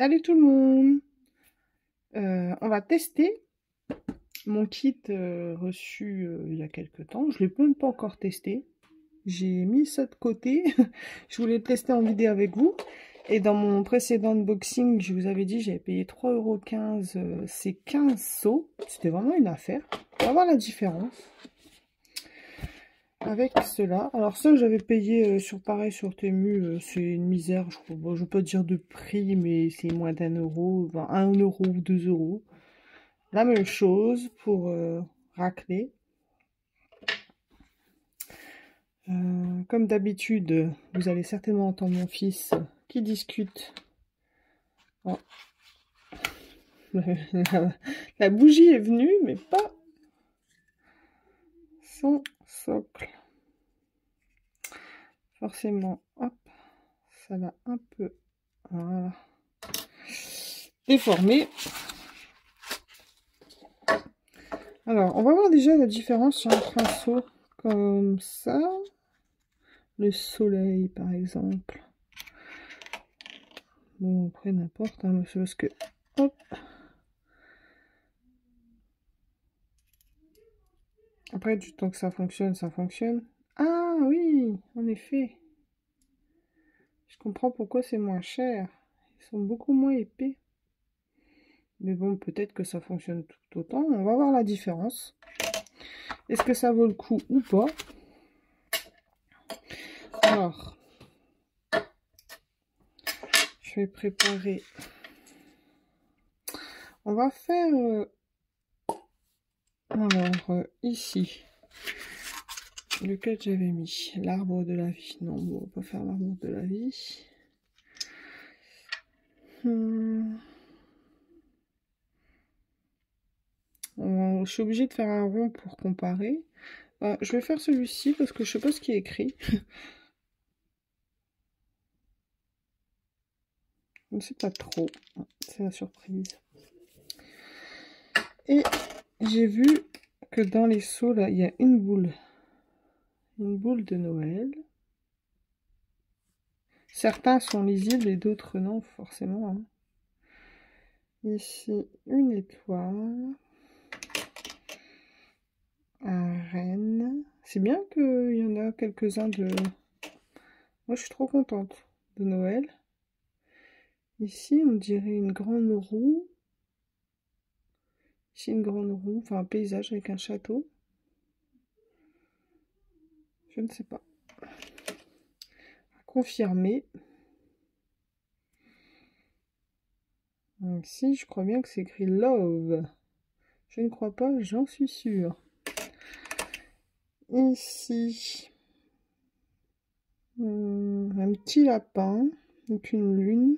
Salut tout le monde! On va tester mon kit reçu il y a quelques temps. Je ne l'ai même pas encore testé. J'ai mis ça de côté. Je voulais le tester en vidéo avec vous. Et dans mon précédent unboxing, je vous avais dit j'avais payé 3,15 €. C'est 15 seaux. C'était vraiment une affaire. On va voir la différence avec cela. Alors ça, j'avais payé pareil sur Temu, c'est une misère, je crois. Bon, je veux pas dire de prix, mais c'est moins d'1 €, enfin, 1 € ou 2 €. La même chose pour racler. Comme d'habitude, vous allez certainement entendre mon fils qui discute. Oh. La bougie est venue, mais pas son socle. Forcément, hop, ça l'a un peu, voilà, déformé. Alors, on va voir déjà la différence entre un seau comme ça, le soleil par exemple. Bon, après n'importe, hein, c'est parce que, hop. Après, du temps que ça fonctionne, ça fonctionne. Ah oui, en effet. Je comprends pourquoi c'est moins cher. Ils sont beaucoup moins épais. Mais bon, peut-être que ça fonctionne tout autant. On va voir la différence. Est-ce que ça vaut le coup ou pas? Alors, je vais préparer. On va faire... alors, ici, lequel j'avais mis? L'arbre de la vie. Non, on va pas faire l'arbre de la vie. Je suis obligée de faire un rond pour comparer. Je vais faire celui-ci parce que je sais pas ce qui est écrit. Je ne sais pas trop. C'est la surprise. Et j'ai vu que dans les seaux, là, il y a une boule. Une boule de Noël. Certains sont lisibles et d'autres non, forcément. Hein. Ici, une étoile. Un renne. C'est bien qu'il y en a quelques-uns de... Moi, je suis trop contente de Noël. Ici, on dirait une grande roue. Ici, une grande roue, enfin un paysage avec un château. Je ne sais pas. À confirmer. Ici, je crois bien que c'est écrit Love. Je ne crois pas, j'en suis sûre. Ici, un petit lapin avec une lune.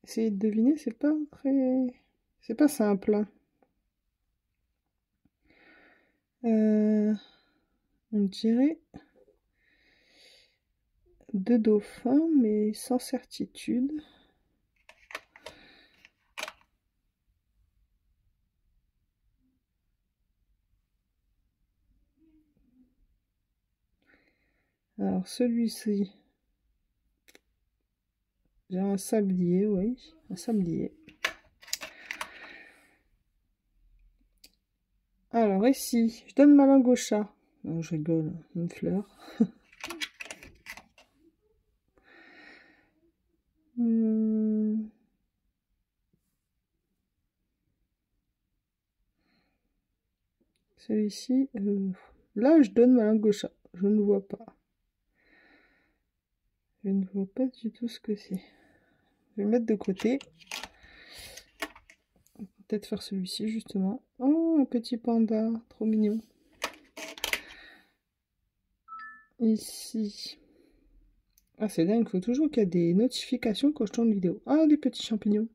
Essayez de deviner, c'est pas très... C'est pas simple. On dirait deux dauphins, mais sans certitude. Alors celui-ci, j'ai un sablier, oui, un sablier. Alors ici, je donne ma langue au chat. Non, je rigole, une fleur. Celui-ci, là je donne ma langue au chat. Je ne vois pas. Je ne vois pas du tout ce que c'est. Je vais le mettre de côté. Peut-être faire celui-ci justement. Oh, un petit panda, trop mignon. Ici. Ah, c'est dingue, il faut toujours qu'il y ait des notifications quand je tourne une vidéo. Ah, des petits champignons.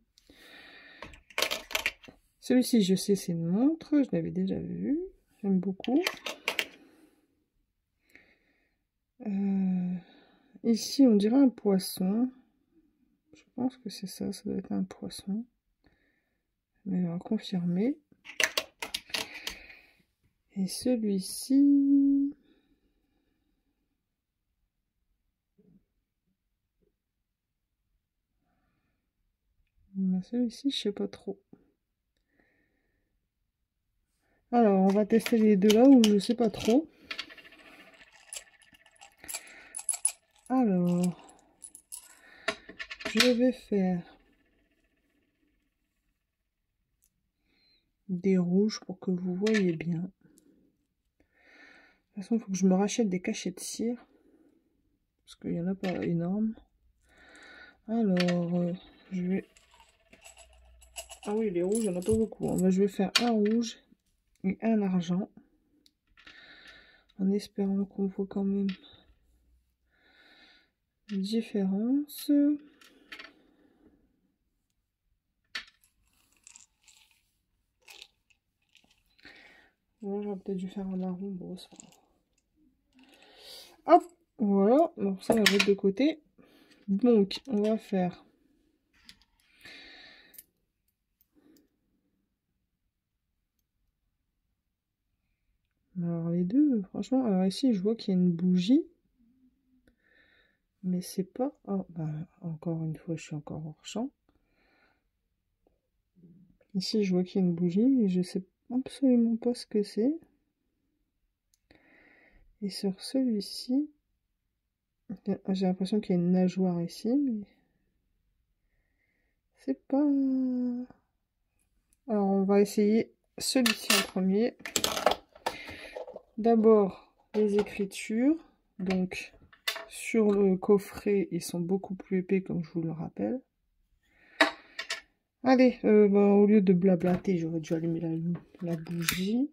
Celui-ci, je sais, c'est une montre. Je l'avais déjà vu. J'aime beaucoup. Ici, on dirait un poisson. Je pense que c'est ça, ça doit être un poisson. Mais on va confirmer. Et celui-ci... Celui-ci, je sais pas trop. Alors, on va tester les deux là où je sais pas trop. Alors, je vais faire des rouges pour que vous voyez bien. De toute façon, il faut que je me rachète des cachets de cire. Parce qu'il n'y en a pas énorme. Alors, je vais... Ah oui, les rouges, il n'y en a pas beaucoup. Hein. Je vais faire un rouge et un argent. En espérant qu'on voit quand même une différence. Bon, j'aurais peut-être dû faire un marron. Bon, c'est pas grave. Hop, voilà. Donc ça, on va mettre de côté. Donc, on va faire... Alors, les deux, franchement... Alors ici, je vois qu'il y a une bougie. Mais c'est pas... Oh, bah, encore une fois, je suis encore hors champ. Ici, je vois qu'il y a une bougie, mais je sais absolument pas ce que c'est. Et sur celui-ci, j'ai l'impression qu'il y a une nageoire ici, mais c'est pas... Alors, on va essayer celui-ci en premier. D'abord, les écritures. Donc, sur le coffret, ils sont beaucoup plus épais, comme je vous le rappelle. Allez, bah, au lieu de blablater, j'aurais dû allumer la bougie.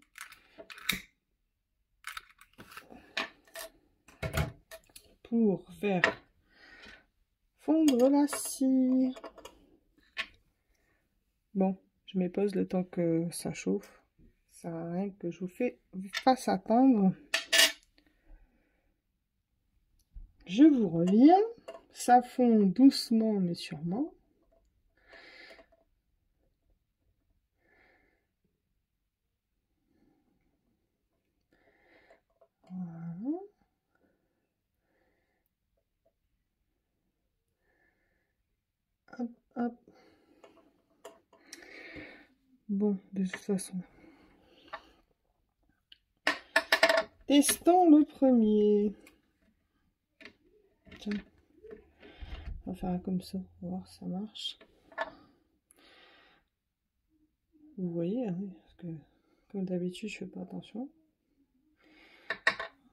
Pour faire fondre la cire. Bon, je me pose le temps que ça chauffe. Ça sert à rien que je vous fasse attendre. Je vous reviens. Ça fond doucement mais sûrement. Voilà. Hop, hop. Bon, de toute façon. Testons le premier. Tiens. On va faire comme ça. On va voir si ça marche. Vous voyez, hein, parce que comme d'habitude, je fais pas attention.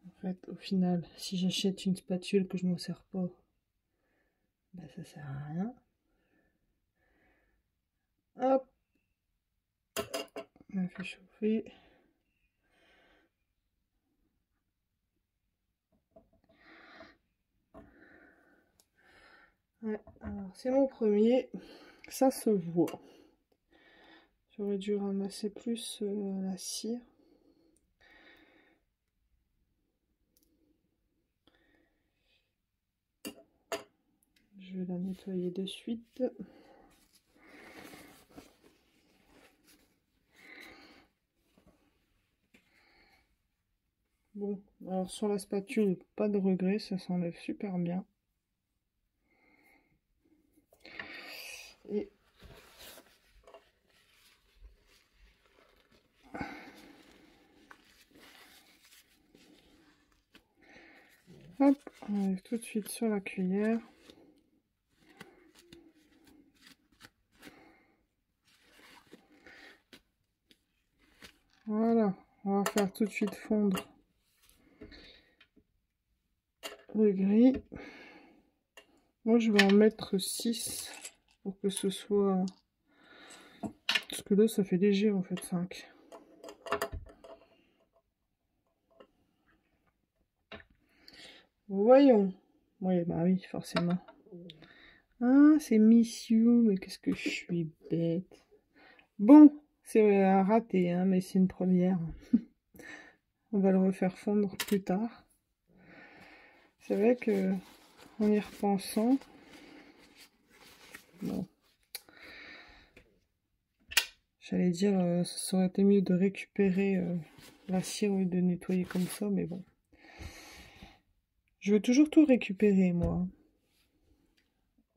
En fait, au final, si j'achète une spatule que je ne m'en sers pas, ben ça sert à rien. Hop. On fait chauffer. Ouais, alors c'est mon premier. Ça se voit. J'aurais dû ramasser plus la cire. Je vais la nettoyer de suite. Bon, alors sur la spatule, pas de regret, ça s'enlève super bien. Et hop, on arrive tout de suite sur la cuillère. Voilà, on va faire tout de suite fondre le gris. Moi, je vais en mettre 6 pour que ce soit... Parce que là, ça fait léger en fait, 5. Voyons. Oui, bah oui, forcément. Ah, c'est Miss You, mais qu'est-ce que je suis bête. Bon, c'est un raté, hein, mais c'est une première. On va le refaire fondre plus tard. C'est vrai que, en y repensant, bon, j'allais dire, ça aurait été mieux de récupérer la cire au lieu de nettoyer comme ça, mais bon. Je veux toujours tout récupérer, moi.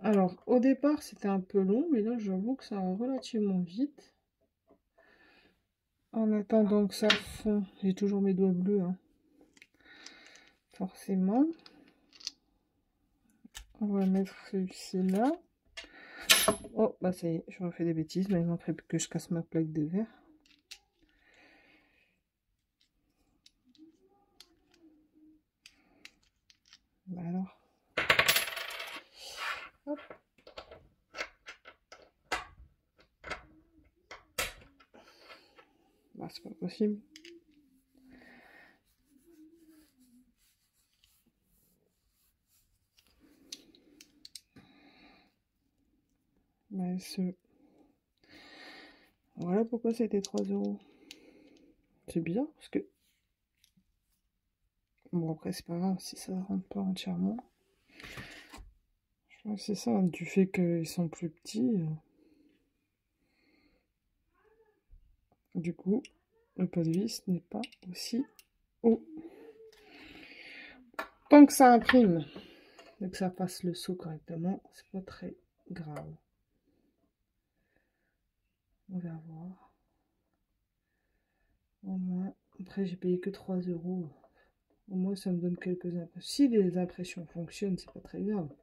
Alors, au départ, c'était un peu long, mais là, j'avoue que ça va relativement vite. En attendant que ça fond, j'ai toujours mes doigts bleus, hein. Forcément. On va mettre celui-ci là. Oh, bah ça y est, je refais des bêtises, mais il manquerait plus que je casse ma plaque de verre. Bah alors. Hop. Bah c'est pas possible. Bah, voilà pourquoi c'était 3 €. C'est bizarre parce que... Bon après c'est pas grave si ça rentre pas entièrement. Je crois que c'est ça, du fait qu'ils sont plus petits. Du coup, le pot de vis n'est pas aussi haut. Tant que ça imprime et que ça passe le saut correctement, c'est pas très grave. On va voir. Au moins, après j'ai payé que 3 €. Au moins ça me donne quelques impressions. Si les impressions fonctionnent, c'est pas très grave.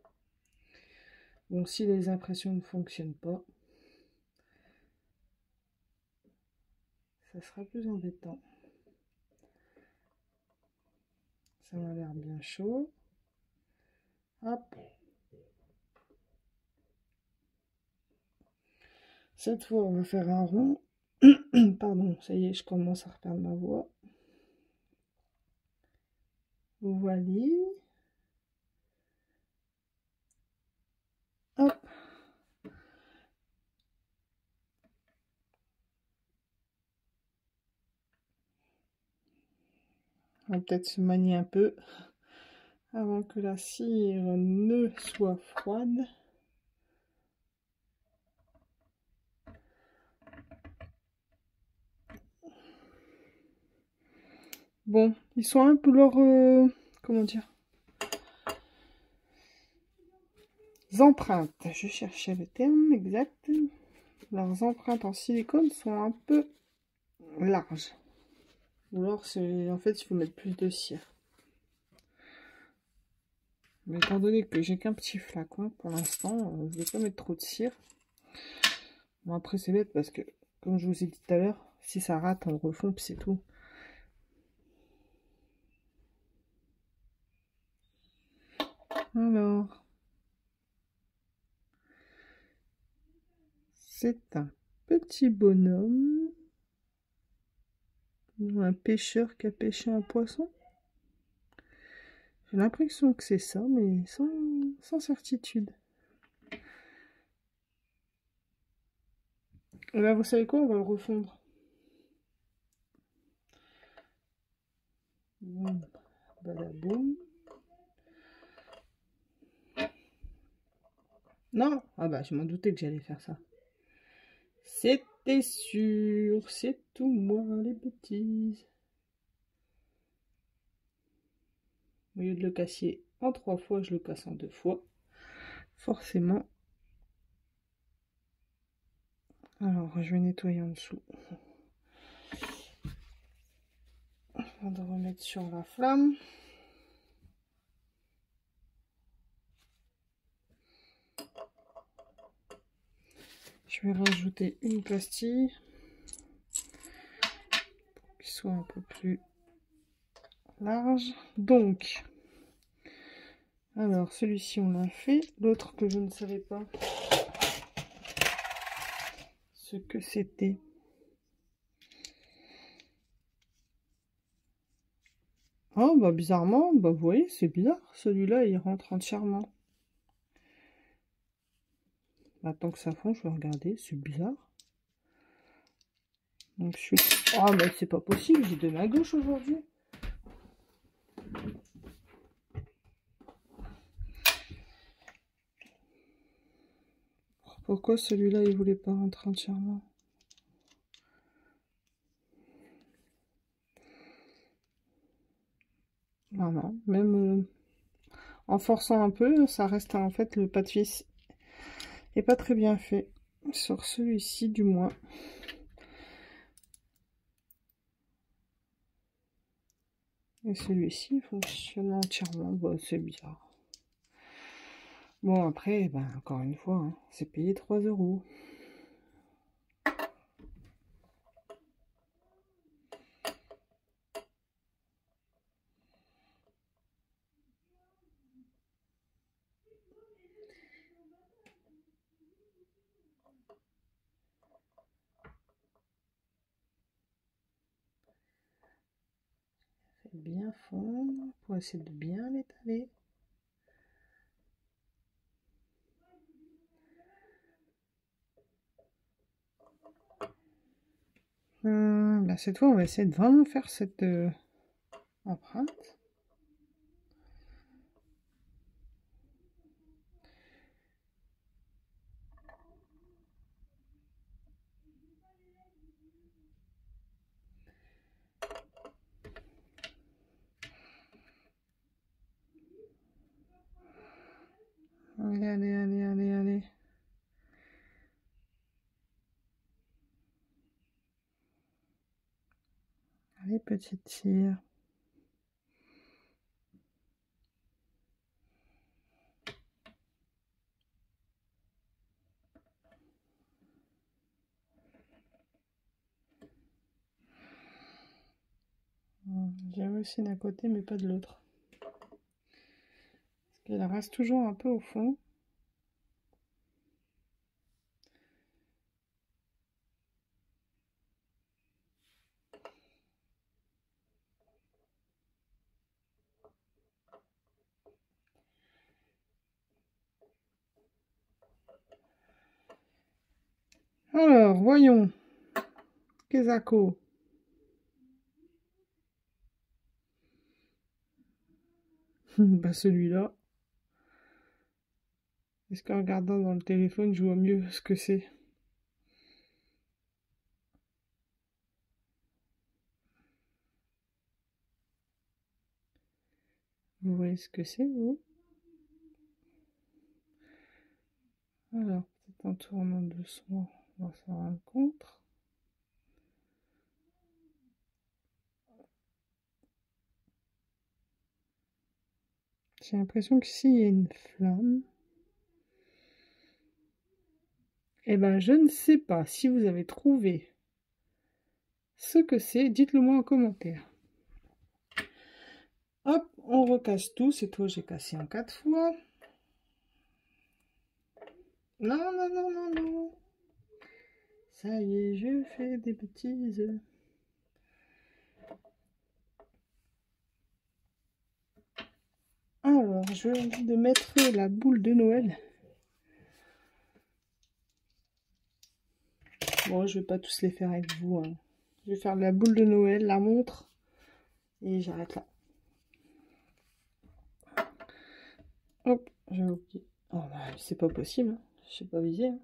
Bon, si les impressions ne fonctionnent pas, ça sera plus embêtant. Ça m'a l'air bien chaud. Hop. Cette fois, on va faire un rond. Pardon, ça y est, je commence à reperdre ma voix. Voilà. Hop. On va peut-être se manier un peu avant que la cire ne soit froide. Bon, ils sont un peu leur... comment dire, empreintes. Je cherchais le terme exact. Leurs empreintes en silicone sont un peu larges. Ou alors, en fait, il faut mettre plus de cire. Mais étant donné que j'ai qu'un petit flacon pour l'instant, je vais pas mettre trop de cire. Bon, après, c'est bête parce que, comme je vous ai dit tout à l'heure, si ça rate, on le refond, puis c'est tout. Alors, c'est un petit bonhomme. Un pêcheur qui a pêché un poisson. J'ai l'impression que c'est ça, mais sans certitude. Et là, vous savez quoi? On va le refondre. Boum, badaboum. Non! Ah bah, je m'en doutais que j'allais faire ça. C'était sûr, c'est tout moi, les bêtises. Au lieu de le casser en 3 fois, je le casse en 2 fois. Forcément. Alors, je vais nettoyer en dessous. On va remettre sur la flamme. Je vais rajouter une pastille pour qu'il soit un peu plus large. Donc, alors celui-ci on l'a fait. L'autre que je ne savais pas ce que c'était. Oh bah bizarrement, bah vous voyez, c'est bizarre. Celui-là il rentre entièrement. Bah, tant que ça fond, je vais regarder, c'est bizarre. Donc je suis... Oh mais c'est pas possible, j'ai de ma gauche aujourd'hui. Pourquoi celui-là il voulait pas rentrer entièrement? Non, non, même en forçant un peu, ça reste en fait le pas de vis est pas très bien fait. Sur celui-ci, du moins. Et celui-ci fonctionne entièrement. Bon, c'est bizarre. Bon, après, ben, encore une fois, hein, c'est payé 3 €. Bien fondre pour essayer de bien l'étaler. Là, cette fois, on va essayer de vraiment faire cette empreinte. Allez, allez, allez, allez, allez. Allez, petite cire. J'ai réussi d'un côté, mais pas de l'autre. Parce qu'elle reste toujours un peu au fond. Alors, voyons. Kezako. Bah celui-là. Est-ce qu'en regardant dans le téléphone, je vois mieux ce que c'est? Vous voyez ce que c'est, vous? Alors, peut-être en tournant doucement, on va s'en rendre compte. J'ai l'impression qu'ici, il y a une flamme. Eh ben, je ne sais pas si vous avez trouvé ce que c'est. Dites-le moi en commentaire. Hop, on recasse tout. Cette fois, j'ai cassé en 4 fois. Non, non, non, non, non. Ça y est, je fais des bêtises. Alors, je vais de mettre la boule de Noël. Bon, je vais pas tous les faire avec vous, hein. Je vais faire la boule de Noël, la montre, et j'arrête là. Hop, j'ai oublié. Oh bah, c'est pas possible, hein. Je sais pas viser, hein.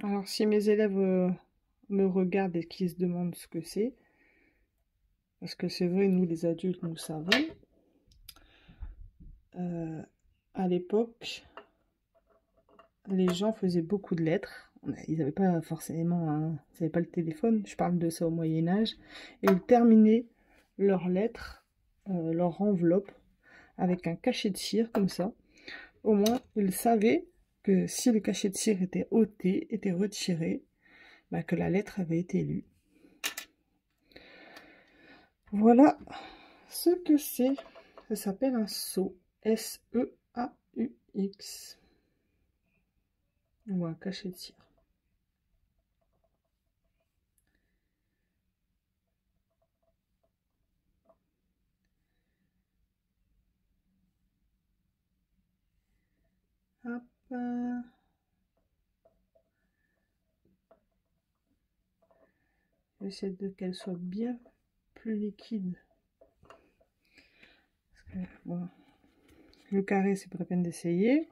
Alors, si mes élèves me regardent et qu'ils se demandent ce que c'est, parce que c'est vrai, nous les adultes, nous savons, à l'époque, les gens faisaient beaucoup de lettres. Ils n'avaient pas forcément ils n'avaient pas le téléphone, je parle de ça au Moyen-Âge, et ils terminaient leurs lettres, leur enveloppe, avec un cachet de cire, comme ça. Au moins, ils savaient que si le cachet de cire était ôté, était retiré, bah, que la lettre avait été lue. Voilà ce que c'est. Ça s'appelle un sceau. S-E-A-U-X. Ou un cachet de cire. Hop. J'essaie de qu'elle soit bien plus liquide. Parce que, bon, le carré, c'est pas la peine d'essayer.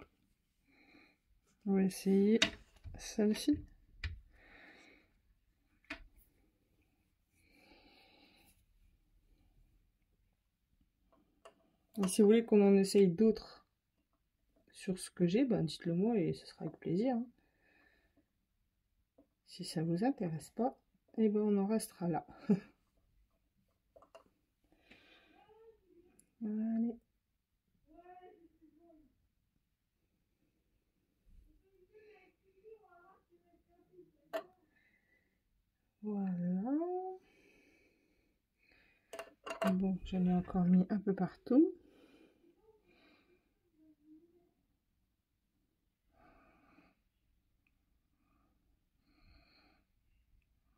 On va essayer celle-ci. Et si vous voulez qu'on en essaye d'autres sur ce que j'ai, ben dites-le moi et ce sera avec plaisir. Hein. Si ça vous intéresse pas, et ben on en restera là. Allez. Voilà. Bon, j'en ai encore mis un peu partout.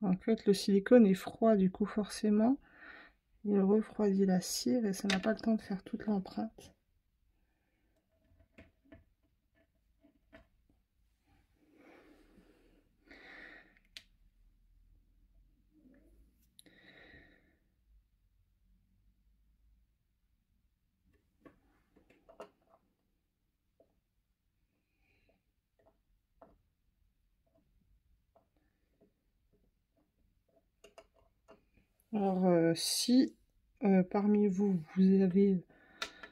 En fait, le silicone est froid, du coup, forcément, il refroidit la cire et ça n'a pas le temps de faire toute l'empreinte. Alors, si parmi vous, vous avez,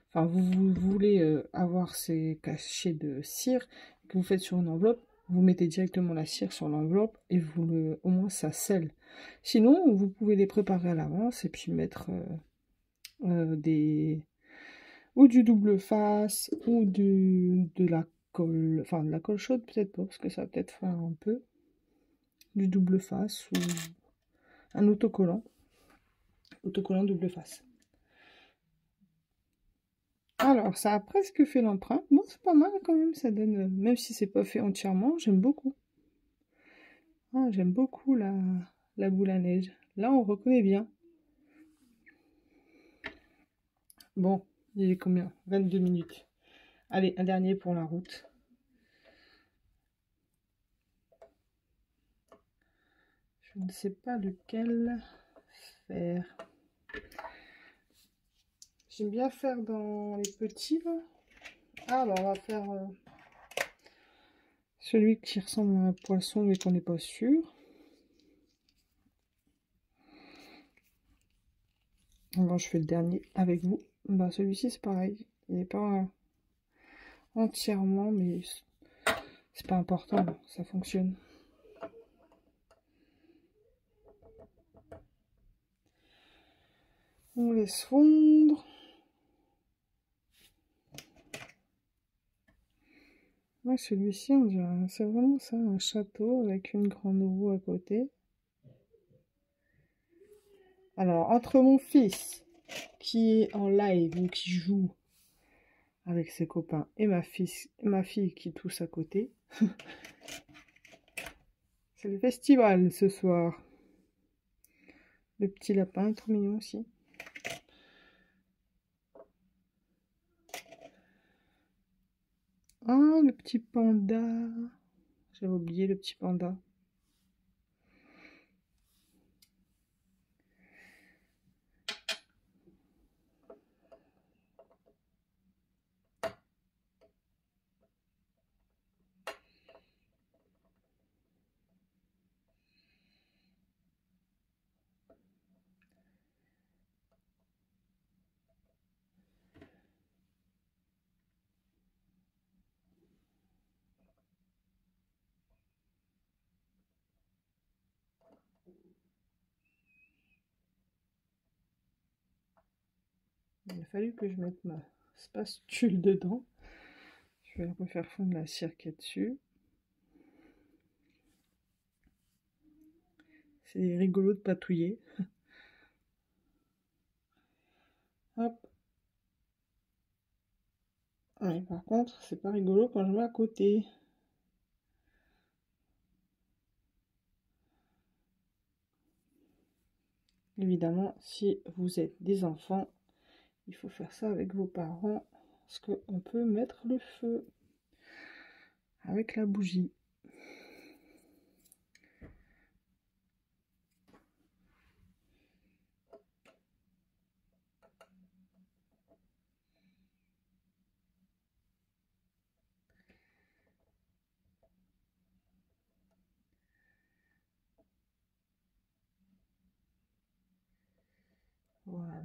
enfin, vous voulez avoir ces cachets de cire que vous faites sur une enveloppe, vous mettez directement la cire sur l'enveloppe et au moins ça scelle. Sinon, vous pouvez les préparer à l'avance et puis mettre ou du double face ou de la colle, enfin de la colle chaude peut-être pas parce que ça va peut-être faire un peu du double face ou un autocollant double face. Alors, ça a presque fait l'empreinte. Bon, c'est pas mal quand même. Ça donne, même si c'est pas fait entièrement, j'aime beaucoup. Ah, j'aime beaucoup la boule à neige. Là, on reconnaît bien. Bon, il est combien? 22 minutes. Allez, un dernier pour la route. Je ne sais pas lequel faire. J'aime bien faire dans les petits, là. Ah, bah, on va faire celui qui ressemble à un poisson, mais qu'on n'est pas sûr. Bon, je fais le dernier avec vous. Bah, celui-ci, c'est pareil. Il n'est pas entièrement, mais c'est pas important, ça fonctionne. On laisse fondre. Ouais, celui-ci, on dirait, c'est vraiment ça, un château avec une grande roue à côté. Alors, entre mon fils qui est en live ou qui joue avec ses copains et ma fille qui tousse à côté, c'est le festival ce soir. Le petit lapin est trop mignon aussi. Ah, le petit panda. J'avais oublié le petit panda. Il a fallu que je mette ma spatule dedans. Je vais refaire fondre la cire qui est dessus. C'est rigolo de patouiller. Hop. Ouais, par contre, c'est pas rigolo quand je mets à côté. Évidemment, si vous êtes des enfants, il faut faire ça avec vos parents, parce qu'on peut mettre le feu avec la bougie.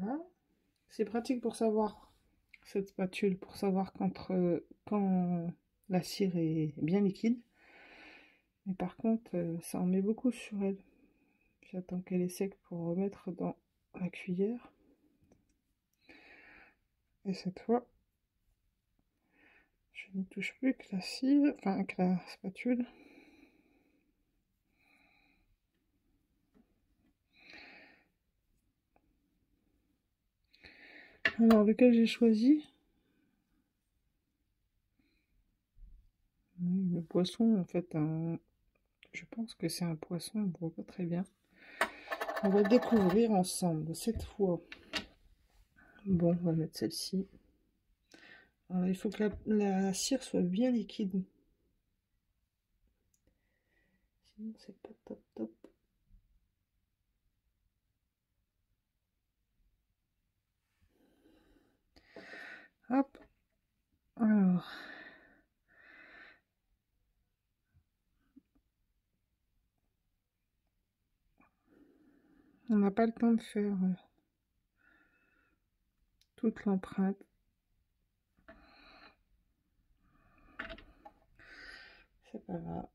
Voilà. C'est pratique pour savoir, cette spatule, pour savoir quand la cire est bien liquide. Mais par contre, ça en met beaucoup sur elle. J'attends qu'elle est sec pour remettre dans la cuillère. Et cette fois, je n'y touche plus que la cire, enfin que la spatule. Alors, lequel j'ai choisi? Oui, le poisson, en fait, je pense que c'est un poisson, on ne voit pas très bien. On va découvrir ensemble cette fois. Bon, on va mettre celle-ci. Alors, il faut que la cire soit bien liquide. Sinon, c'est pas top top. Hop. Alors. On n'a pas le temps de faire toute l'empreinte. C'est pas grave.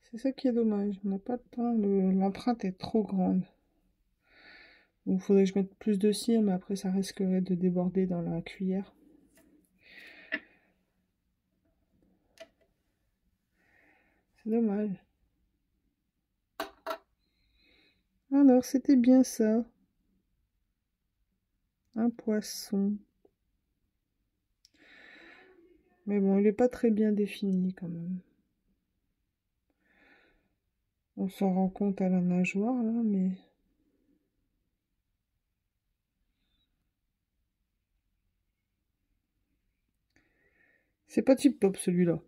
C'est ça qui est dommage. On n'a pas le temps. L'empreinte est trop grande. Il faudrait que je mette plus de cire, mais après ça risquerait de déborder dans la cuillère. C'est dommage. Alors, c'était bien ça. Un poisson. Mais bon, il n'est pas très bien défini quand même. On s'en rend compte à la nageoire là, mais... C'est pas tip top celui-là.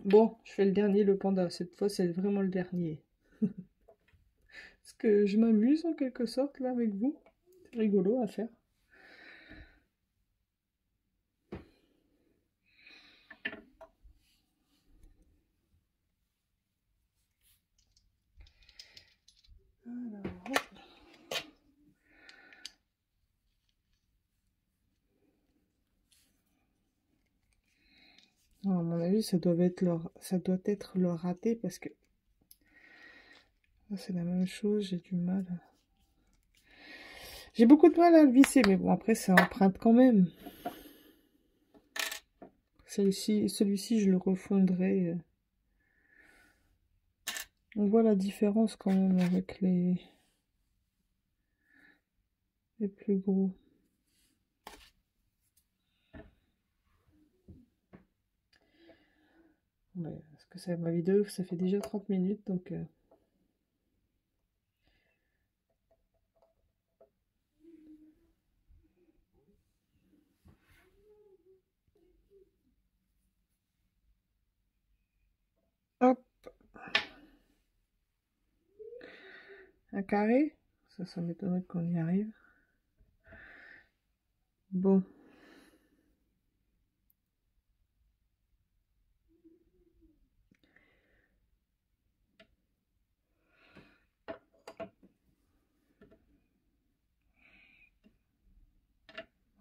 Bon, je fais le dernier, le panda. Cette fois, c'est vraiment le dernier. Parce que je m'amuse en quelque sorte là avec vous. C'est rigolo à faire. Alors, à mon avis, ça doit être leur raté parce que c'est la même chose, j'ai du mal. J'ai beaucoup de mal à le visser, mais bon, après, ça emprunte quand même. Celui-ci, je le refondrai. On voit la différence quand même avec les plus gros. Ouais, parce que ça, ma vidéo, ça fait déjà 30 minutes, donc... Hop, un carré. Ça m'étonnerait qu'on y arrive. Bon.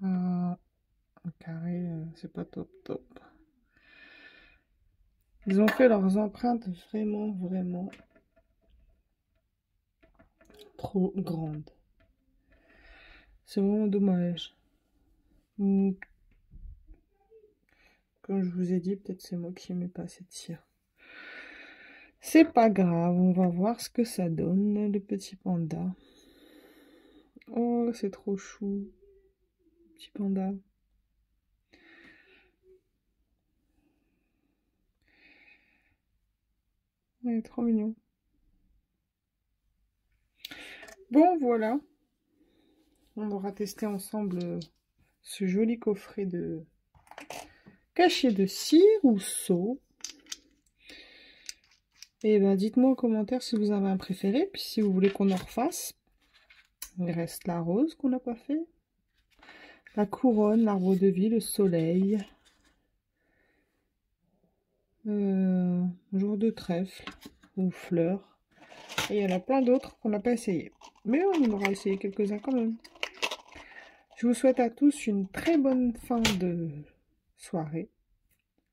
Un carré, c'est pas top top. Ils ont fait leurs empreintes vraiment, vraiment trop grandes. C'est vraiment dommage. Comme je vous ai dit, peut-être c'est moi qui n'aimais pas cette cire. C'est pas grave, on va voir ce que ça donne, le petit panda. Oh, c'est trop chou. Petit panda. Il est trop mignon. Bon, voilà. On aura testé ensemble ce joli coffret de cachet de cire ou seau. Et ben, dites-moi en commentaire si vous avez un préféré, puis si vous voulez qu'on en refasse. Il reste la rose qu'on n'a pas fait. La couronne, l'arbre de vie, le soleil. Jour de trèfle. ou fleurs. Et il y en a plein d'autres qu'on n'a pas essayé. Mais on en aura essayé quelques-uns quand même. Je vous souhaite à tous une très bonne fin de soirée.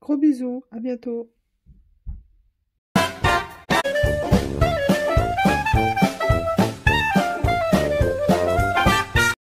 Gros bisous, à bientôt.